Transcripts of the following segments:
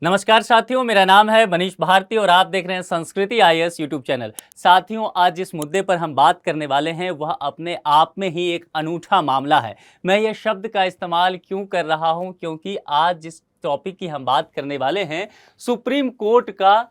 नमस्कार साथियों, मेरा नाम है मनीष भारती और आप देख रहे हैं संस्कृति आईएएस यूट्यूब चैनल। साथियों, आज जिस मुद्दे पर हम बात करने वाले हैं वह अपने आप में ही एक अनूठा मामला है। मैं ये शब्द का इस्तेमाल क्यों कर रहा हूं, क्योंकि आज जिस टॉपिक की हम बात करने वाले हैं, सुप्रीम कोर्ट का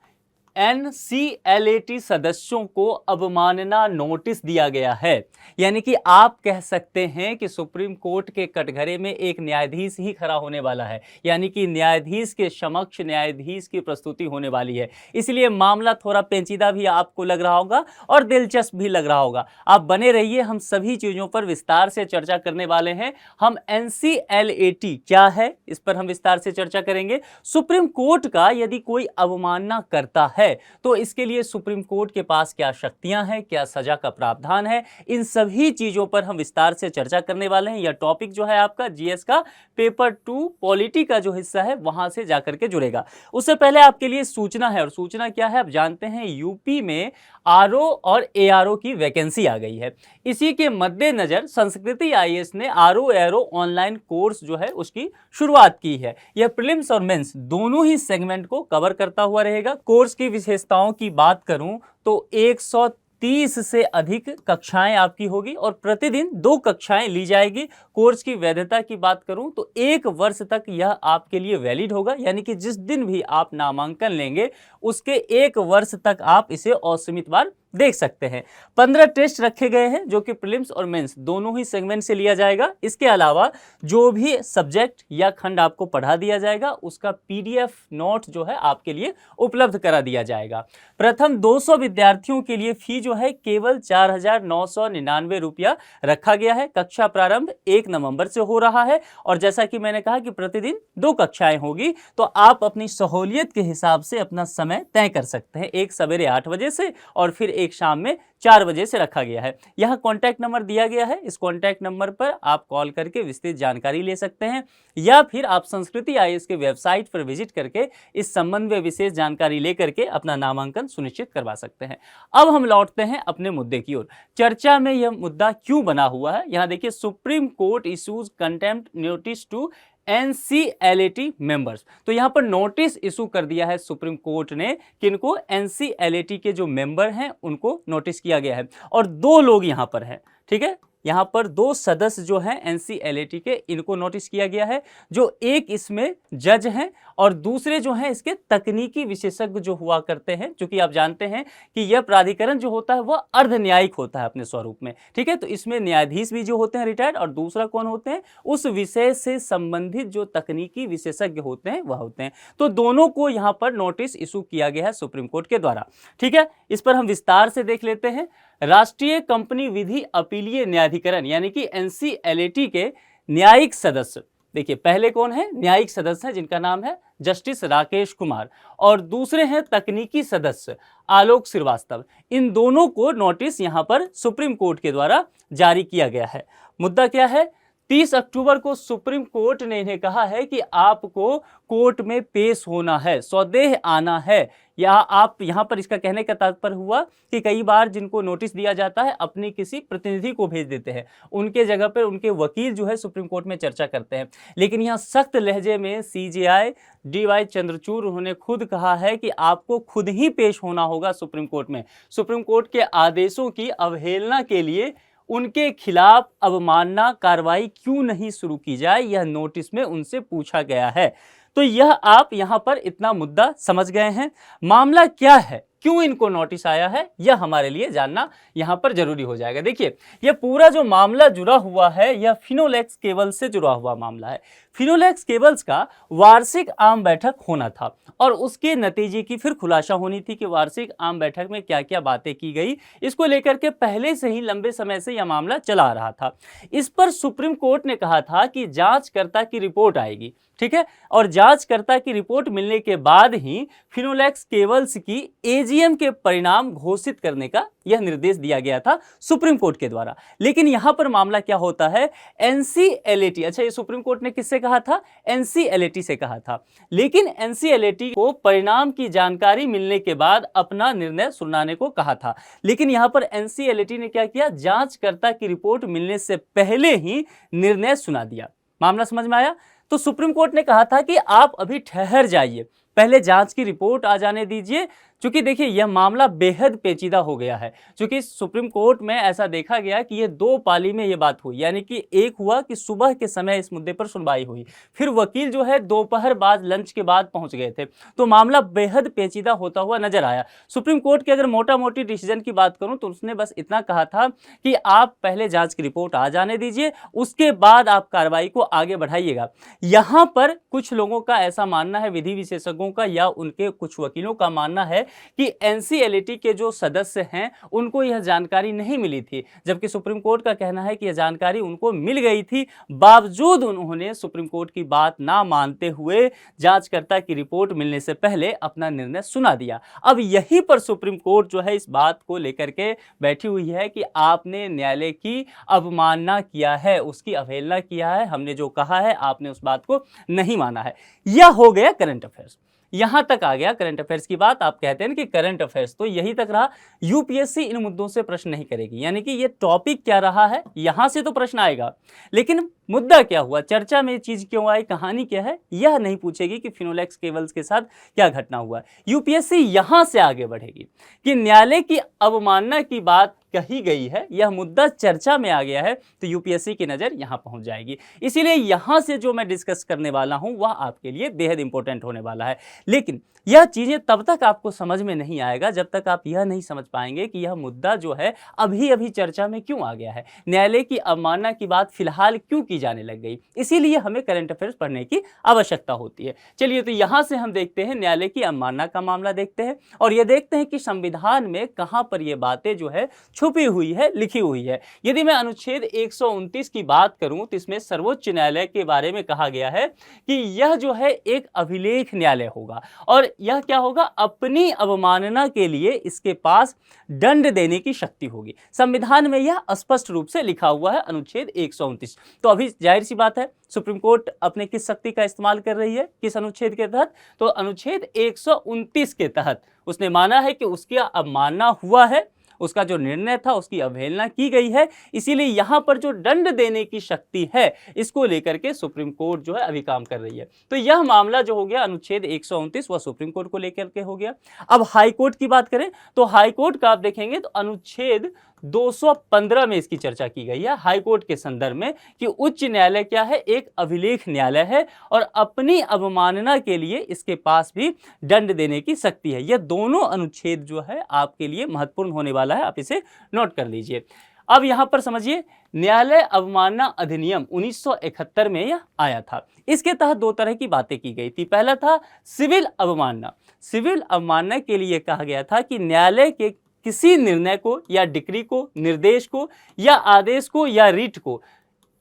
एनसीएलएटी सदस्यों को अवमानना नोटिस दिया गया है। यानी कि आप कह सकते हैं कि सुप्रीम कोर्ट के कटघरे में एक न्यायाधीश ही खड़ा होने वाला है, यानी कि न्यायाधीश के समक्ष न्यायाधीश की प्रस्तुति होने वाली है। इसलिए मामला थोड़ा पेचीदा भी आपको लग रहा होगा और दिलचस्प भी लग रहा होगा। आप बने रहिए, हम सभी चीज़ों पर विस्तार से चर्चा करने वाले हैं। हम एनसीएलएटी क्या है इस पर हम विस्तार से चर्चा करेंगे। सुप्रीम कोर्ट का यदि कोई अवमानना करता है तो इसके लिए सुप्रीम कोर्ट के पास क्या शक्तियां हैं, क्या सजा का प्रावधान है, इन सभी चीजों पर हम विस्तार से चर्चा करने वाले हैं। यह टॉपिक जो है आपका जीएस का पेपर 2 पॉलिटी का जो हिस्सा है वहां से जाकर के जुड़ेगा। उससे पहले आपके लिए सूचना है, और सूचना क्या है आप जानते हैं, यूपी में आरओ और एआरओ की वैकेंसी आ गई है। इसी के मद्देनजर संस्कृति आईएएस ने आरओ एआरओ ऑनलाइन कोर्स जो है उसकी शुरुआत की है। यह प्रीलिम्स और मेंस दोनों ही सेगमेंट को कवर करता हुआ रहेगा। कोर्स की विशेषताओं की बात करूं तो 130 से अधिक कक्षाएं आपकी होगी और प्रतिदिन 2 कक्षाएं ली जाएगी। कोर्स की वैधता की बात करूं तो 1 वर्ष तक यह आपके लिए वैलिड होगा, यानी कि जिस दिन भी आप नामांकन लेंगे उसके 1 वर्ष तक आप इसे असीमित बार देख सकते हैं। 15 टेस्ट रखे गए हैं जो कि प्रीलिम्स और मेंस दोनों ही सेगमेंट से लिया जाएगा। इसके अलावा जो भी सब्जेक्ट या खंड आपको पढ़ा दिया जाएगा उसका पीडीएफ नोट जो है आपके लिए उपलब्ध करा दिया जाएगा। प्रथम 200 विद्यार्थियों के लिए फी जो है केवल 4,999 रुपया रखा गया है। कक्षा प्रारंभ 1 नवंबर से हो रहा है और जैसा कि मैंने कहा कि प्रतिदिन 2 कक्षाएं होगी, तो आप अपनी सहूलियत के हिसाब से अपना समय तय कर सकते हैं। एक सवेरे 8 बजे से और फिर एक शाम में 4 बजे से रखा गया है। यहाँ कॉन्टैक्ट नंबर दिया गया है, इस कॉन्टैक्ट नंबर पर आप कॉल करके विस्तृत जानकारी ले सकते हैं या फिर आप संस्कृति आईएएस के वेबसाइट पर विजिट करके इस संबंध में विशेष जानकारी लेकर के अपना नामांकन सुनिश्चित करवा सकते हैं। अब हम लौटते हैं अपने मुद्दे की ओर। चर्चा में यह मुद्दा क्यों बना हुआ है, यहाँ देखिए, Supreme Court issues contempt notice to NCLAT members. तो यहां पर नोटिस इशू कर दिया है सुप्रीम कोर्ट ने, किनको, एनसीएलएटी के जो मेंबर हैं उनको नोटिस किया गया है। और 2 लोग यहां पर हैं, ठीक है, यहां पर 2 सदस्य जो हैं एनसीएलएटी के, इनको नोटिस किया गया है। जो एक इसमें जज हैं और दूसरे जो हैं इसके तकनीकी विशेषज्ञ जो हुआ करते हैं, क्योंकि आप जानते हैं कि यह प्राधिकरण जो होता है वह अर्ध न्यायिक होता है अपने स्वरूप में, ठीक है। तो इसमें न्यायाधीश भी जो होते हैं रिटायर्ड, और दूसरा कौन होते हैं, उस विषय से संबंधित जो तकनीकी विशेषज्ञ होते हैं वह होते हैं। तो दोनों को यहां पर नोटिस इशू किया गया है सुप्रीम कोर्ट के द्वारा, ठीक है। इस पर हम विस्तार से देख लेते हैं। राष्ट्रीय कंपनी विधि अपीलीय न्यायाधिकरण यानी कि एनसीएलएटी के न्यायिक सदस्य, देखिए पहले कौन है, न्यायिक सदस्य है जिनका नाम है जस्टिस राकेश कुमार, और दूसरे हैं तकनीकी सदस्य आलोक श्रीवास्तव। इन दोनों को नोटिस यहां पर सुप्रीम कोर्ट के द्वारा जारी किया गया है। मुद्दा क्या है, 30 अक्टूबर को सुप्रीम कोर्ट ने इन्हें कहा है कि आपको कोर्ट में पेश होना है, स्वदेह आना है। या आप यहां पर, इसका कहने का तात्पर्य हुआ कि कई बार जिनको नोटिस दिया जाता है अपनी किसी प्रतिनिधि को भेज देते हैं, उनके जगह पर उनके वकील जो है सुप्रीम कोर्ट में चर्चा करते हैं। लेकिन यहां सख्त लहजे में सीजेआई डीवाई चंद्रचूड़ उन्होंने खुद कहा है कि आपको खुद ही पेश होना होगा सुप्रीम कोर्ट में। सुप्रीम कोर्ट के आदेशों की अवहेलना के लिए उनके खिलाफ अवमानना कार्रवाई क्यों नहीं शुरू की जाए, यह नोटिस में उनसे पूछा गया है। तो यह आप यहां पर इतना मुद्दा समझ गए हैं। मामला क्या है, क्यों इनको नोटिस आया है, यह हमारे लिए जानना यहां पर जरूरी हो जाएगा। देखिए, यह पूरा जो मामला जुड़ा हुआ है यह फिनोलेक्स केबल्स से जुड़ा हुआ मामला है। फिनोलेक्स केबल्स का वार्षिक आम बैठक होना था और उसके नतीजे की फिर खुलासा होनी थी कि वार्षिक आम बैठक में क्या क्या बातें की गई। इसको लेकर के पहले से ही लंबे समय से यह मामला चला आ रहा था। इस पर सुप्रीम कोर्ट ने कहा था कि जांचकर्ता की रिपोर्ट आएगी, ठीक है, और जांचकर्ता की रिपोर्ट मिलने के बाद ही फिनोलेक्स केबल्स की एजीएम के परिणाम घोषित करने का यह निर्देश दिया गया था सुप्रीम कोर्ट के द्वारा। लेकिन यहां पर मामला क्या होता है, एनसीएलएटी, अच्छा ये सुप्रीम कोर्ट ने किससे कहा था, एनसीएलएटी से कहा था। लेकिन एनसीएलएटी को परिणाम की जानकारी मिलने के बाद अपना निर्णय सुनाने को कहा था। लेकिन यहां पर एनसीएलएटी ने क्या किया, जांचकर्ता की रिपोर्ट मिलने से पहले ही निर्णय सुना दिया। मामला समझ में आया। तो सुप्रीम कोर्ट ने कहा था कि आप अभी ठहर जाइए, पहले जांच की रिपोर्ट आ जाने दीजिए। क्योंकि देखिए यह मामला बेहद पेचीदा हो गया है, क्योंकि सुप्रीम कोर्ट में ऐसा देखा गया कि ये दो पाली में ये बात हुई, यानी कि एक हुआ कि सुबह के समय इस मुद्दे पर सुनवाई हुई, फिर वकील जो है दोपहर बाद लंच के बाद पहुंच गए थे, तो मामला बेहद पेचीदा होता हुआ नजर आया। सुप्रीम कोर्ट के अगर मोटा मोटी डिसीजन की बात करूं तो उसने बस इतना कहा था कि आप पहले जांच की रिपोर्ट आ जाने दीजिए, उसके बाद आप कार्रवाई को आगे बढ़ाइएगा। यहां पर कुछ लोगों का ऐसा मानना है, विधि विशेषज्ञों का या उनके कुछ वकीलों का मानना है कि एनसीएलटी के जो सदस्य हैं उनको यह जानकारी नहीं मिली थी, जबकि सुप्रीम कोर्ट का कहना है कि यह जानकारी उनको मिल गई थी, बावजूद उन्होंने सुप्रीम कोर्ट की बात ना मानते हुए जांचकर्ता की रिपोर्ट मिलने से पहले अपना निर्णय सुना दिया। अब यहीं पर सुप्रीम कोर्ट जो है इस बात को लेकर के बैठी हुई है कि आपने न्यायालय की अवमानना किया है, उसकी अवहेलना किया है, हमने जो कहा है आपने उस बात को नहीं माना है। यह हो गया करंट अफेयर्स, यहां तक आ गया करंट अफेयर्स की बात। आप कहते हैं कि करंट अफेयर्स तो यहीं तक रहा, यूपीएससी इन मुद्दों से प्रश्न नहीं करेगी, यानी कि ये टॉपिक क्या रहा है यहां से तो प्रश्न आएगा, लेकिन मुद्दा क्या हुआ, चर्चा में चीज क्यों आई, कहानी क्या है, यह नहीं पूछेगी कि फिनोलेक्स केबल्स के साथ क्या घटना हुआ। यूपीएससी यहां से आगे बढ़ेगी कि न्यायालय की अवमानना की बात कही गई है, यह मुद्दा चर्चा में आ गया है, तो यूपीएससी की नजर यहां पहुंच जाएगी। इसीलिए यहां से जो मैं डिस्कस करने वाला हूं वह आपके लिए बेहद इंपॉर्टेंट होने वाला है। लेकिन यह चीजें तब तक आपको समझ में नहीं आएगा जब तक आप यह नहीं समझ पाएंगे कि यह मुद्दा जो है अभी अभी चर्चा में क्यों आ गया है, न्यायालय की अवमानना की बात फिलहाल क्यों की जाने लग गई। इसीलिए हमें करंट अफेयर्स पढ़ने की आवश्यकता होती है। चलिए तो यहां से हम देखते हैं न्यायालय की अवमानना का मामला देखते हैं, और यह देखते हैं कि संविधान में कहां पर यह बातें जो है छुपी हुई है, लिखी हुई है। यदि मैं अनुच्छेद 129 की बात करूं तो इसमें सर्वोच्च न्यायालय के बारे में कहा गया है कि यह जो है एक अभिलेख न्यायालय होगा, और यह क्या होगा, अपनी अवमानना के लिए इसके पास दंड देने की शक्ति होगी। संविधान में यह स्पष्ट रूप से लिखा हुआ है, अनुच्छेद 129। तो अभी जाहिर सी बात है सुप्रीम कोर्ट अपने किस शक्ति का इस्तेमाल कर रही है, किस अनुच्छेद के तहत, तो अनुच्छेद 129 के तहत उसने माना है कि उसकी अवमानना हुआ है, उसका जो निर्णय था उसकी अवहेलना की गई है, इसीलिए यहां पर जो दंड देने की शक्ति है इसको लेकर के सुप्रीम कोर्ट जो है अभी काम कर रही है। तो यह मामला जो हो गया अनुच्छेद 129 वह सुप्रीम कोर्ट को लेकर के हो गया। अब हाई कोर्ट की बात करें तो हाई कोर्ट का आप देखेंगे तो अनुच्छेद 215 में इसकी चर्चा की गई है हाई कोर्ट के संदर्भ में, कि उच्च न्यायालय क्या है, एक अभिलेख न्यायालय है, और अपनी अवमानना के लिए इसके पास भी दंड देने की शक्ति है। यह दोनों अनुच्छेद जो है आपके लिए महत्वपूर्ण होने वाला है, आप इसे नोट कर लीजिए। अब यहां पर समझिए, न्यायालय अवमानना अधिनियम 1971 में यह आया था। इसके तहत दो तरह की बातें की गई थी। पहला था सिविल अवमानना। सिविल अवमानना के लिए कहा गया था कि न्यायालय के किसी निर्णय को या डिक्री को, निर्देश को या आदेश को या रीट को,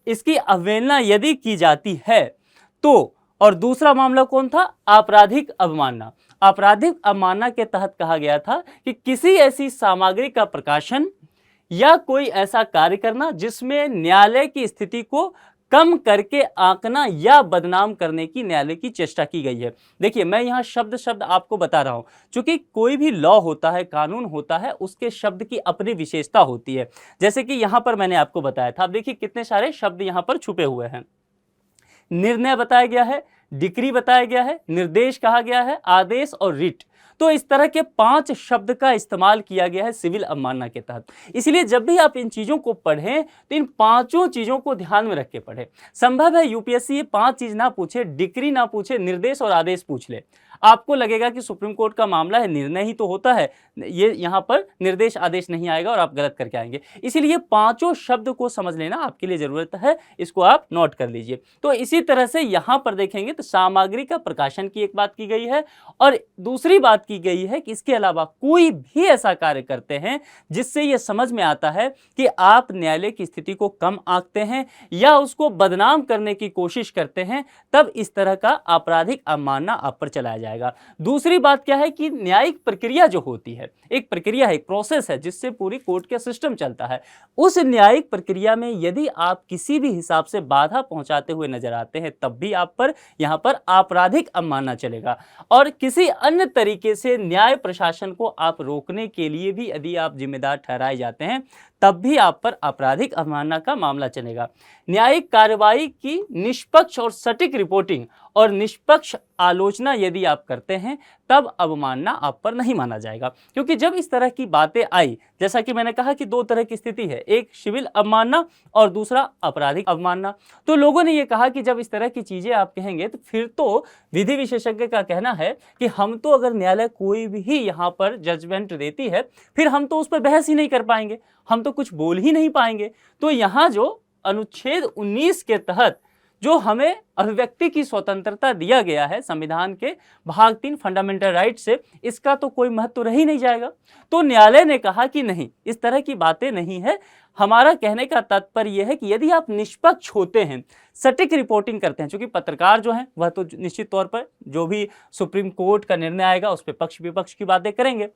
इसकी अवहेलना यदि की जाती है तो, और दूसरा मामला कौन था, आपराधिक अवमानना। आपराधिक अवमानना के तहत कहा गया था कि किसी ऐसी सामग्री का प्रकाशन या कोई ऐसा कार्य करना जिसमें न्यायालय की स्थिति को कम करके आंकना या बदनाम करने की न्यायालय की चेष्टा की गई है। देखिए मैं यहां शब्द शब्द आपको बता रहा हूं, क्योंकि कोई भी लॉ होता है, कानून होता है, उसके शब्द की अपनी विशेषता होती है। जैसे कि यहां पर मैंने आपको बताया था, अब देखिए कितने सारे शब्द यहां पर छुपे हुए हैं। निर्णय बताया गया है, डिक्री बताया गया है, निर्देश कहा गया है, आदेश और रिट। तो इस तरह के 5 शब्द का इस्तेमाल किया गया है सिविल अवमानना के तहत। इसलिए जब भी आप इन चीजों को पढ़ें तो इन 5 चीजों को ध्यान में रख के पढ़ें। संभव है यूपीएससी ये 5 चीज ना पूछे, डिक्री ना पूछे, निर्देश और आदेश पूछ ले। आपको लगेगा कि सुप्रीम कोर्ट का मामला है, निर्णय ही तो होता है, ये यहां पर निर्देश आदेश नहीं आएगा और आप गलत करके आएंगे। इसीलिए 5 शब्द को समझ लेना आपके लिए जरूरत है, इसको आप नोट कर लीजिए। तो इसी तरह से यहां पर देखेंगे तो सामग्री का प्रकाशन की एक बात की गई है, और दूसरी बात की गई है कि इसके अलावा कोई भी ऐसा कार्य करते हैं जिससे यह समझ में आता है कि आप न्यायालय की स्थिति को कम आंकते हैं या उसको बदनाम करने की कोशिश करते हैं, तब इस तरह का आपराधिक अवमानना आप पर चलाया जाएगा। दूसरी बात क्या है कि न्यायिक प्रक्रिया जो होती है, एक प्रक्रिया है, एक प्रोसेस है जिससे पूरी कोर्ट का सिस्टम चलता है। उस न्यायिक प्रक्रिया में यदि आप किसी भी हिसाब से बाधा पहुंचाते हुए नजर आते हैं तब भी आप पर यहां पर आपराधिक अवमानना चलेगा। और किसी अन्य तरीके से न्याय प्रशासन को आप रोकने के लिए भी यदि आप जिम्मेदार ठहराए जाते हैं तब भी आप पर आपराधिक अवमानना का मामला चलेगा। न्यायिक कार्रवाई की निष्पक्ष और सटीक रिपोर्टिंग और निष्पक्ष आलोचना यदि आप करते हैं तब अवमानना आप पर नहीं माना जाएगा। क्योंकि जब इस तरह की बातें आई, जैसा कि मैंने कहा कि दो तरह की स्थिति है, एक सिविल अवमानना और दूसरा आपराधिक अवमानना। तो लोगों ने ये कहा कि जब इस तरह की चीजें आप कहेंगे तो फिर तो विधि विशेषज्ञ का कहना है कि हम तो अगर न्यायालय कोई भी यहाँ पर जजमेंट देती है फिर हम तो उस पर बहस ही नहीं कर पाएंगे, हम तो कुछ बोल ही नहीं पाएंगे। तो यहाँ जो अनुच्छेद 19 के तहत जो हमें अभिव्यक्ति की स्वतंत्रता दिया गया है संविधान के भाग 3 फंडामेंटल राइट से, इसका तो कोई महत्व रह ही नहीं जाएगा। तो न्यायालय ने कहा कि नहीं, इस तरह की बातें नहीं है। हमारा कहने का तात्पर्य यह है कि यदि आप निष्पक्ष होते हैं, सटीक रिपोर्टिंग करते हैं, क्योंकि पत्रकार जो हैं वह तो निश्चित तौर पर जो भी सुप्रीम कोर्ट का निर्णय आएगा उस पर पक्ष विपक्ष की बातें करेंगे।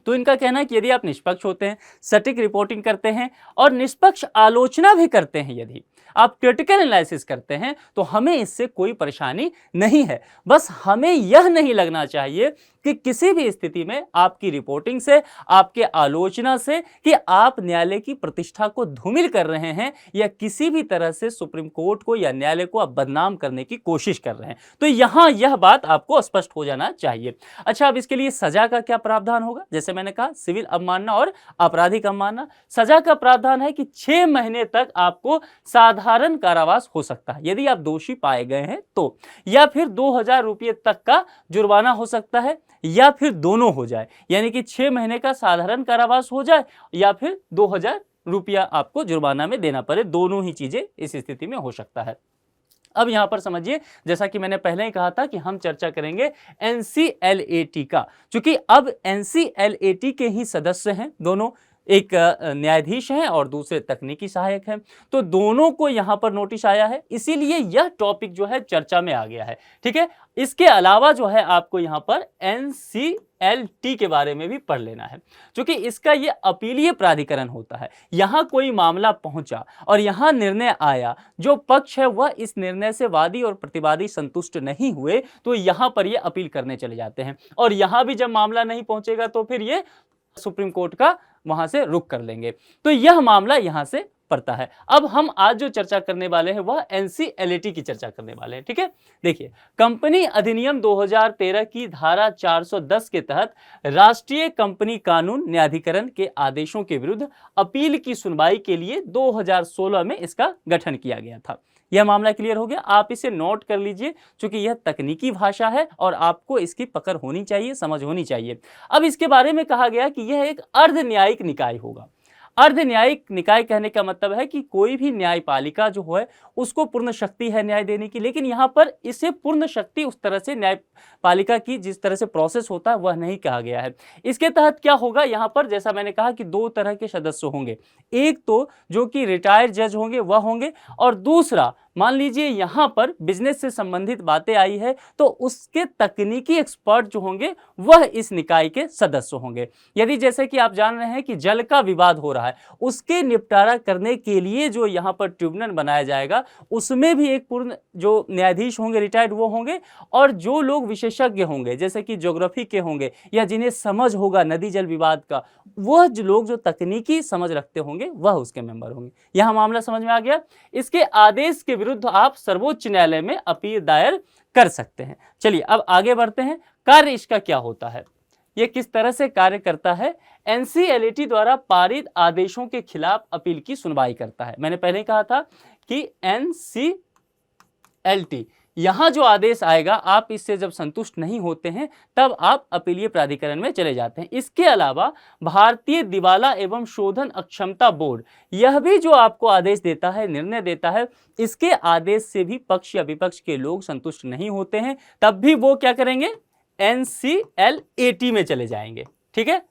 तो इनका कहना है कि यदि आप निष्पक्ष होते हैं, सटीक रिपोर्टिंग करते हैं और निष्पक्ष आलोचना भी करते हैं, यदि आप क्रिटिकल एनालिसिस करते हैं तो हमें इससे कोई परेशानी नहीं है। बस हमें यह नहीं लगना चाहिए कि किसी भी स्थिति में आपकी रिपोर्टिंग से, आपके आलोचना से कि आप न्यायालय की प्रतिष्ठा को धूमिल कर रहे हैं या किसी भी तरह से सुप्रीम कोर्ट को या न्यायालय को आप बदनाम करने की कोशिश कर रहे हैं। तो यहां यह बात आपको स्पष्ट हो जाना चाहिए। अच्छा, अब इसके लिए सजा का क्या प्रावधान होगा? जैसे मैंने कहा, सिविल अवमानना और आपराधिक अवमानना। सजा का प्रावधान है कि 6 महीने तक आपको साधारण कारावास हो सकता है यदि आप दोषी पाए गए हैं तो, या फिर 2000 रुपये तक का जुर्माना हो सकता है, या फिर दोनों हो जाए, यानी कि 6 महीने का साधारण कारावास हो जाए या फिर 2000 रुपया आपको जुर्माना में देना पड़े। दोनों ही चीजें इस स्थिति में हो सकता है। अब यहां पर समझिए, जैसा कि मैंने पहले ही कहा था कि हम चर्चा करेंगे NCLAT का, क्योंकि अब NCLAT के ही सदस्य हैं दोनों, एक न्यायाधीश हैं और दूसरे तकनीकी सहायक हैं। तो दोनों को यहां पर नोटिस आया है, इसीलिए यह टॉपिक जो है चर्चा में आ गया है। ठीक है, इसके अलावा जो है आपको यहां पर NCLT के बारे में भी पढ़ लेना है, क्योंकि इसका यह अपीलीय प्राधिकरण होता है। यहां कोई मामला पहुंचा और यहां निर्णय आया, जो पक्ष है वह इस निर्णय से वादी और प्रतिवादी संतुष्ट नहीं हुए तो यहां पर यह अपील करने चले जाते हैं, और यहां भी जब मामला नहीं पहुंचेगा तो फिर यह सुप्रीम कोर्ट का वहां से रुख कर लेंगे। तो यह मामला यहां से पड़ता है। अब हम आज जो चर्चा करने वाले हैं वह NCLAT की चर्चा करने वाले हैं। ठीक है, देखिए, कंपनी अधिनियम 2013 की धारा 410 के तहत राष्ट्रीय कंपनी कानून न्यायाधिकरण के आदेशों के विरुद्ध अपील की सुनवाई के लिए 2016 में इसका गठन किया गया था। यह मामला क्लियर हो गया? आप इसे नोट कर लीजिए, क्योंकि यह तकनीकी भाषा है और आपको इसकी पकड़ होनी चाहिए, समझ होनी चाहिए। अब इसके बारे में कहा गया कि यह एक अर्ध न्यायिक निकाय होगा। अर्ध न्यायिक निकाय कहने का मतलब है कि कोई भी न्यायपालिका जो है उसको पूर्ण शक्ति है न्याय देने की, लेकिन यहाँ पर इसे पूर्ण शक्ति उस तरह से न्यायपालिका की जिस तरह से प्रोसेस होता है वह नहीं कहा गया है। इसके तहत क्या होगा, यहाँ पर जैसा मैंने कहा कि 2 तरह के सदस्य होंगे, एक तो जो कि रिटायर्ड जज होंगे वह होंगे, और दूसरा मान लीजिए यहाँ पर बिजनेस से संबंधित बातें आई है तो उसके तकनीकी एक्सपर्ट जो होंगे वह इस निकाय के सदस्य होंगे। यदि जैसे कि आप जान रहे हैं कि जल का विवाद हो रहा है, उसके निपटारा करने के लिए जो यहाँ पर ट्रिब्यूनल बनाया जाएगा उसमें भी एक पूर्ण जो न्यायाधीश होंगे रिटायर्ड वो होंगे, और जो लोग विशेषज्ञ होंगे जैसे कि ज्योग्राफी के होंगे या जिन्हें समझ होगा नदी जल विवाद का, वह जो लोग जो तकनीकी समझ रखते होंगे वह उसके मेंबर होंगे। यह मामला समझ में आ गया। इसके आदेश के विरुद्ध आप सर्वोच्च न्यायालय में अपील दायर कर सकते हैं। चलिए अब आगे बढ़ते हैं। कार्य इसका क्या होता है, यह किस तरह से कार्य करता है? NCLAT द्वारा पारित आदेशों के खिलाफ अपील की सुनवाई करता है। मैंने पहले कहा था कि NCLAT यहां जो आदेश आएगा आप इससे जब संतुष्ट नहीं होते हैं तब आप अपीलीय प्राधिकरण में चले जाते हैं। इसके अलावा भारतीय दिवाला एवं शोधन अक्षमता बोर्ड, यह भी जो आपको आदेश देता है, निर्णय देता है, इसके आदेश से भी पक्ष या विपक्ष के लोग संतुष्ट नहीं होते हैं, तब भी वो क्या करेंगे? NCLAT में चले जाएंगे। ठीक है,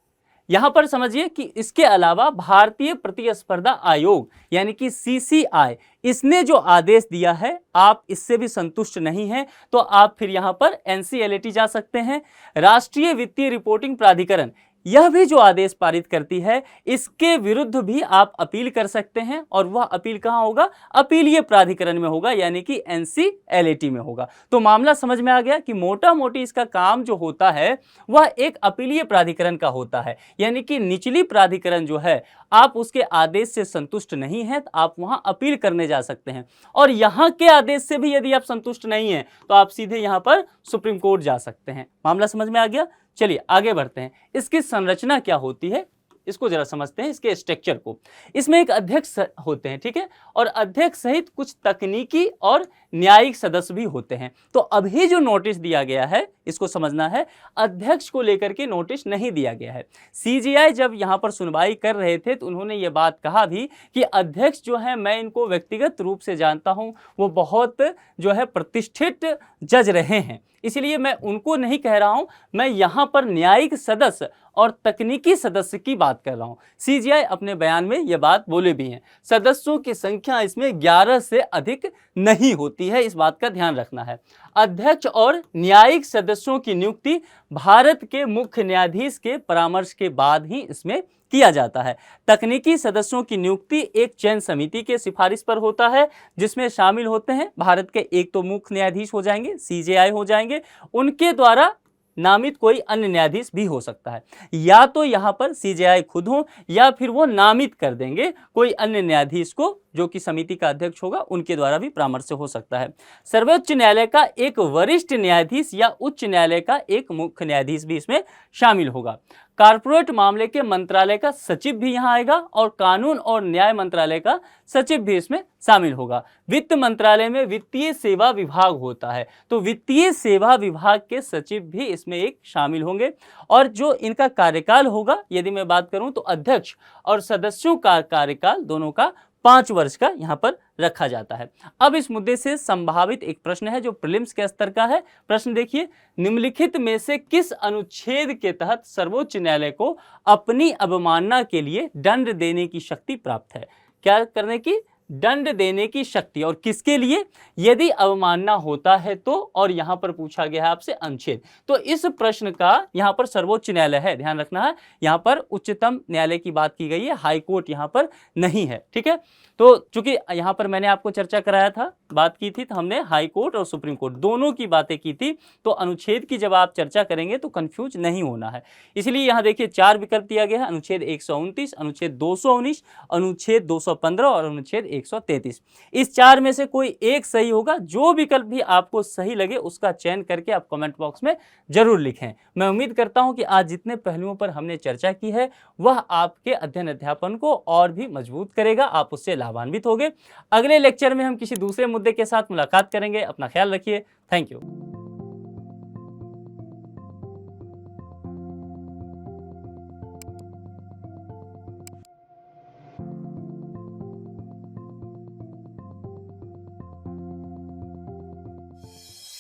यहां पर समझिए कि इसके अलावा भारतीय प्रतिस्पर्धा आयोग यानी कि CCI, इसने जो आदेश दिया है आप इससे भी संतुष्ट नहीं हैं तो आप फिर यहां पर NCLAT जा सकते हैं। राष्ट्रीय वित्तीय रिपोर्टिंग प्राधिकरण, यह भी जो आदेश पारित करती है इसके विरुद्ध भी आप अपील कर सकते हैं, और वह अपील कहां होगा? अपीलीय प्राधिकरण में होगा, यानी कि NCLAT में होगा। तो मामला समझ में आ गया कि मोटा मोटी इसका काम जो होता है वह एक अपीलीय प्राधिकरण का होता है, यानी कि निचली प्राधिकरण जो है आप उसके आदेश से संतुष्ट नहीं हैं तो आप वहां अपील करने जा सकते हैं, और यहां के आदेश से भी यदि आप संतुष्ट नहीं हैं तो आप सीधे यहां पर सुप्रीम कोर्ट जा सकते हैं। मामला समझ में आ गया? चलिए आगे बढ़ते हैं। इसकी संरचना क्या होती है इसको जरा समझते हैं, इसके स्ट्रक्चर को। इसमें एक अध्यक्ष होते हैं, ठीक है, और अध्यक्ष सहित कुछ तकनीकी और न्यायिक सदस्य भी होते हैं। तो अभी जो नोटिस दिया गया है इसको समझना है, अध्यक्ष को लेकर के नोटिस नहीं दिया गया है। सीजेआई जब यहां पर सुनवाई कर रहे थे तो उन्होंने ये बात कहा भी कि अध्यक्ष जो है मैं इनको व्यक्तिगत रूप से जानता हूं, वो बहुत जो है प्रतिष्ठित जज रहे हैं, इसलिए मैं उनको नहीं कह रहा हूं, मैं यहां पर न्यायिक सदस्य और तकनीकी सदस्य की बात कर रहा हूं। सीजेआई अपने बयान में यह बात बोले भी हैं। सदस्यों की संख्या इसमें 11 से अधिक नहीं होती है, इस बात का ध्यान रखना है। अध्यक्ष और न्यायिक सदस्यों की नियुक्ति भारत के मुख्य न्यायाधीश के परामर्श के बाद ही इसमें किया जाता है। तकनीकी सदस्यों की नियुक्ति एक चयन समिति के सिफारिश पर होता है, जिसमें शामिल होते हैं भारत के एक तो मुख्य न्यायाधीश हो जाएंगे, सीजेआई हो जाएंगे, उनके द्वारा नामित कोई अन्य न्यायाधीश भी हो सकता है, या तो यहां पर सीजेआई खुद हो या फिर वो नामित कर देंगे कोई अन्य न्यायाधीश को जो कि समिति का अध्यक्ष होगा, उनके द्वारा भी परामर्श से हो सकता है। सर्वोच्च न्यायालय का एक वरिष्ठ न्यायाधीश या उच्च न्यायालय का एक मुख्य न्यायाधीश भी इसमें शामिल होगा। कारपोरेट मामले के मंत्रालय का सचिव भी यहां आएगा और कानून और न्याय मंत्रालय का सचिव भी इसमें शामिल होगा। वित्त मंत्रालय में वित्तीय सेवा विभाग होता है, तो वित्तीय सेवा विभाग के सचिव भी इसमें एक शामिल होंगे। और जो इनका कार्यकाल होगा, यदि मैं बात करूं तो अध्यक्ष और सदस्यों का कार्यकाल दोनों का 5 वर्ष का यहां पर रखा जाता है। अब इस मुद्दे से संभावित एक प्रश्न है जो प्रीलिम्स के स्तर का है। प्रश्न देखिए, निम्नलिखित में से किस अनुच्छेद के तहत सर्वोच्च न्यायालय को अपनी अवमानना के लिए दंड देने की शक्ति प्राप्त है? क्या करने की? दंड देने की शक्ति। और किसके लिए? यदि अवमानना होता है तो, और यहां पर पूछा गया है आपसे अनुच्छेद, तो इस प्रश्न का यहां पर सर्वोच्च न्यायालय है, ध्यान रखना है। यहां पर उच्चतम न्यायालय की बात की गई है, हाई कोर्ट यहां पर नहीं है, ठीक है। तो चूंकि यहां पर मैंने आपको चर्चा कराया था, बात की थी, तो हमने हाई कोर्ट और सुप्रीम कोर्ट दोनों की बातें की थी, तो अनुच्छेद की जब आप चर्चा करेंगे तो कंफ्यूज नहीं होना है। इसलिए यहां देखिए 4 विकल्प दिया गया है, अनुच्छेद 129, अनुच्छेद 219, अनुच्छेद 215 और अनुच्छेद 133। इस 4 में से कोई एक सही होगा। जो विकल्प भी आपको सही लगे उसका चयन करके आप कमेंट बॉक्स में जरूर लिखें। मैं उम्मीद करता हूं कि आज जितने पहलुओं पर हमने चर्चा की है वह आपके अध्ययन अध्यापन को और भी मजबूत करेगा, आप उससे लाभान्वित होंगे। अगले लेक्चर में हम किसी दूसरे मुद्दे के साथ मुलाकात करेंगे। अपना ख्याल रखिए। Thank you.